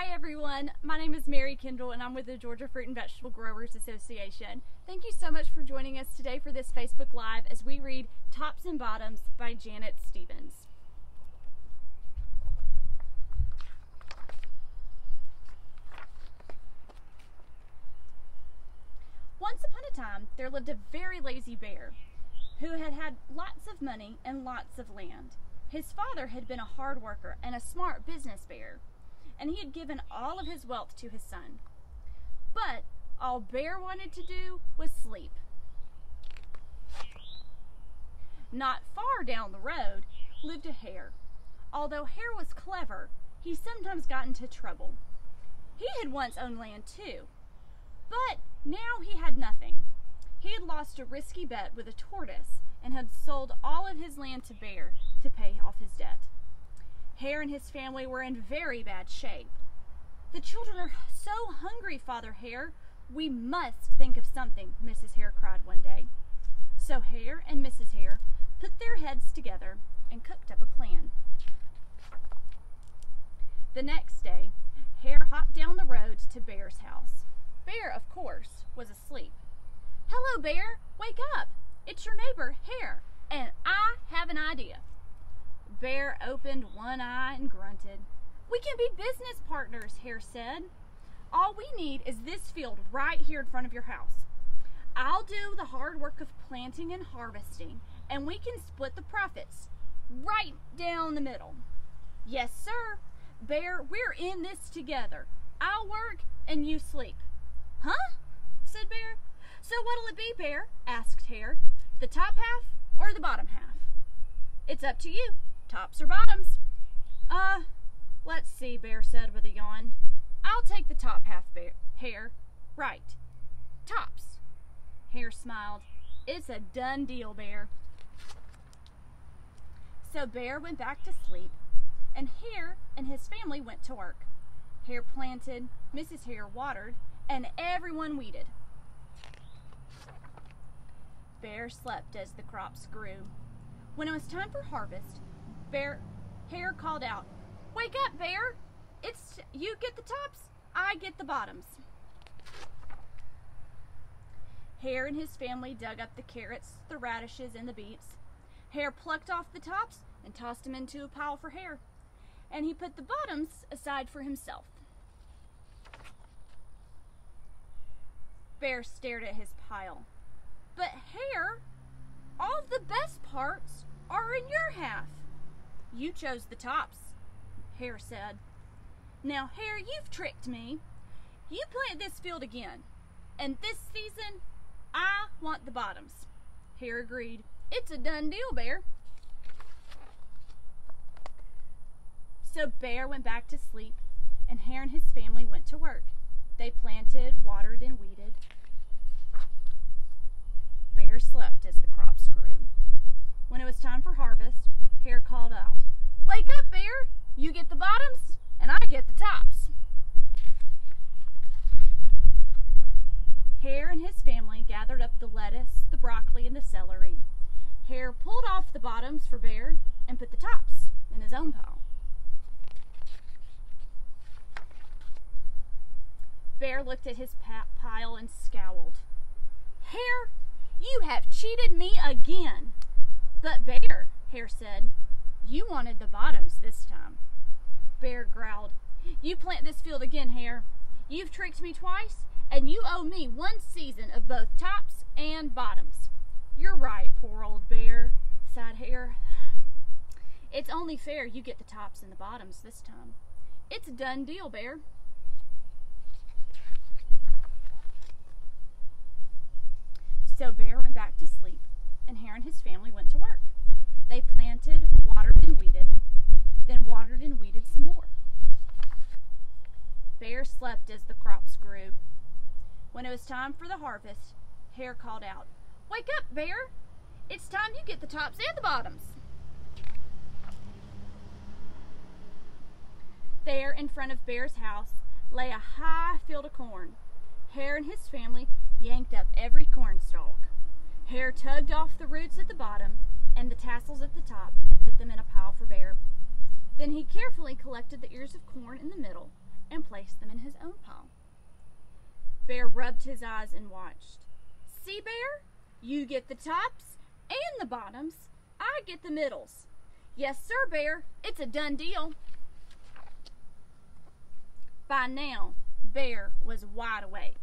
Hi everyone, my name is Mary Kendall and I'm with the Georgia Fruit and Vegetable Growers Association. Thank you so much for joining us today for this Facebook Live as we read Tops and Bottoms by Janet Stephens. Once upon a time, there lived a very lazy bear who had had lots of money and lots of land. His father had been a hard worker and a smart business bear, and he had given all of his wealth to his son. But all Bear wanted to do was sleep. Not far down the road lived a hare. Although Hare was clever, he sometimes got into trouble. He had once owned land too, but now he had nothing. He had lost a risky bet with a tortoise and had sold all of his land to Bear to pay off his debt. Hare and his family were in very bad shape. "The children are so hungry, Father Hare. We must think of something," Mrs. Hare cried one day. So Hare and Mrs. Hare put their heads together and cooked up a plan. The next day, Hare hopped down the road to Bear's house. Bear, of course, was asleep. "Hello, Bear. Wake up. It's your neighbor, Hare, and I have an idea." Bear opened one eye and grunted. "We can be business partners," Hare said. "All we need is this field right here in front of your house. I'll do the hard work of planting and harvesting, and we can split the profits right down the middle." "Yes, sir. Bear, we're in this together. I'll work and you sleep." "Huh?" said Bear. "So what'll it be, Bear?" asked Hare. "The top half or the bottom half?" "It's up to you. Tops or bottoms?" Let's see," Bear said with a yawn. "I'll take the top half, Hare. Right. Tops." Hare smiled. "It's a done deal, Bear." So Bear went back to sleep, and Hare and his family went to work. Hare planted, Mrs. Hare watered, and everyone weeded. Bear slept as the crops grew. When it was time for harvest, Hare called out, "Wake up, Bear! It's you get the tops, I get the bottoms." Hare and his family dug up the carrots, the radishes, and the beets. Hare plucked off the tops and tossed them into a pile for Hare, and he put the bottoms aside for himself. Bear stared at his pile. "But Hare, all of the best parts are in your half." "You chose the tops," Hare said. "Now, Hare, you've tricked me. You plant this field again, and this season, I want the bottoms." Hare agreed. "It's a done deal, Bear." So Bear went back to sleep, and Hare and his family went to work. They planted, watered, and weeded. Bear slept as the crops grew. When it was time for harvest, Hare called out, "Wake up, Bear! You get the bottoms, and I get the tops." Hare and his family gathered up the lettuce, the broccoli, and the celery. Hare pulled off the bottoms for Bear and put the tops in his own pile. Bear looked at his pile and scowled. "Hare, you have cheated me again." "But Bear," Hare said, "you wanted the bottoms this time." Bear growled, "You plant this field again, Hare. You've tricked me twice, and you owe me one season of both tops and bottoms." "You're right, poor old Bear," sighed Hare. "It's only fair you get the tops and the bottoms this time. It's a done deal, Bear." So Bear went back to sleep, and Hare and his family went to work. They planted, watered, and weeded, then watered and weeded some more. Bear slept as the crops grew. When it was time for the harvest, Hare called out, "Wake up, Bear! It's time you get the tops and the bottoms." There, in front of Bear's house, lay a high field of corn. Hare and his family yanked up every corn stalk. Hare tugged off the roots at the bottom and the tassels at the top and put them in a pile for Bear. Then he carefully collected the ears of corn in the middle and placed them in his own pile. Bear rubbed his eyes and watched. See, Bear? You get the tops and the bottoms. I get the middles. Yes, sir, Bear. It's a done deal. By now, Bear was wide awake.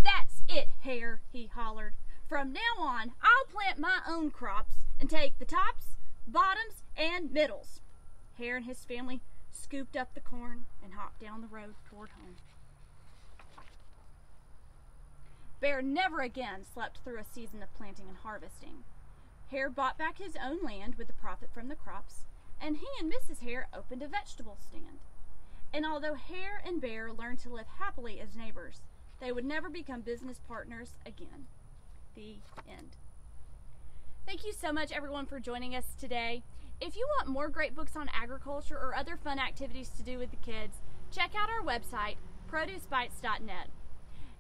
That's it, Hare, he hollered. From now on, I'll plant my own crops and take the tops, bottoms, and middles. Hare and his family scooped up the corn and hopped down the road toward home. Bear never again slept through a season of planting and harvesting. Hare bought back his own land with the profit from the crops, and he and Mrs. Hare opened a vegetable stand. And although Hare and Bear learned to live happily as neighbors, they would never become business partners again. The end. Thank you so much, everyone, for joining us today. If you want more great books on agriculture or other fun activities to do with the kids, check out our website, producebites.net.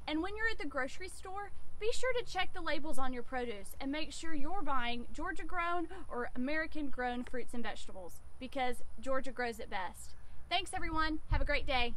And when you're at the grocery store, be sure to check the labels on your produce and make sure you're buying Georgia-grown or American-grown fruits and vegetables, because Georgia grows it best. Thanks, everyone. Have a great day.